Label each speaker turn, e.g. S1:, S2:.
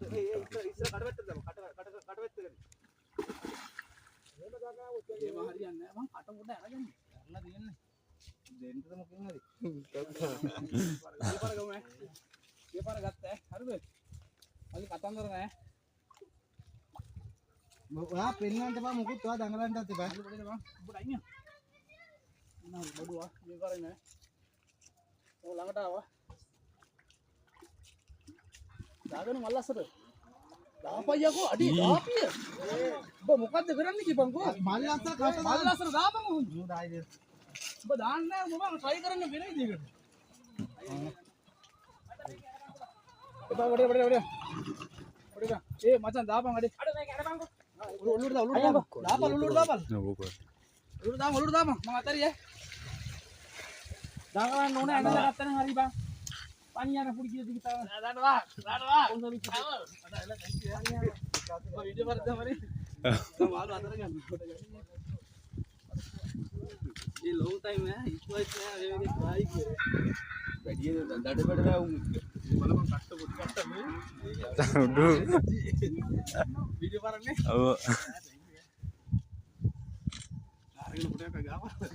S1: ඉස්සර කඩවැත්තට දාමු. කඩවැත්තට. එහෙම දාගා ඔය හරියන්නේ නැහැ. මං කට උඩ අරගෙන කරලා තියෙන්නේ. දෙන්නද මොකෙන් හරි. ඊපාර ගමු ඈ. ඊපාර ගත්තා ඈ. හරිද? අලි කතන්දර නෑ.
S2: ඔයා පෙන්නන්න බා මොකුත් ඔයා දඟලන්නත් එපා.
S1: හරි බඩේද බං. උඹට අයින්. නෑ බඩුවා. ඊපාරේ නෑ. ඔය ළඟට ආවා. දාගෙන මල්ලස්සට. දාපයියකෝ අඩි දාපිය. ඔබ මොකද්ද කරන්නේ කිපන්කෝ?
S2: මල්ලස්ස කට
S1: මල්ලස්සට දාපන් උන්.
S2: නෝ දායිද.
S1: ඔබ දාන්නේ නැහැ මම try කරන්න වෙන විදිහකට. එපා වඩේ. වඩේ ඒ මචං දාපන් අඩේ. අඩේ මේක අරපන්කෝ. උළුට දාපන්. ඔළුට දාපන්. මම අතරියේ. දාගන්න ඕනේ ඇඳලා ගත්තනම් හරි බං. පණියන පුඩි කීයද කිතාව. දානවා. කොන්ද විචි. අද එලා කයිතිය. ඔය වීඩියෝ වල තමයි. සමාල් අතර ගන්න. ये long time है इस वॉइस में आगे ट्राई किए बैठिए दंडाटे बैठ रहा हूं मतलब हम कट में वीडियो पर ने अब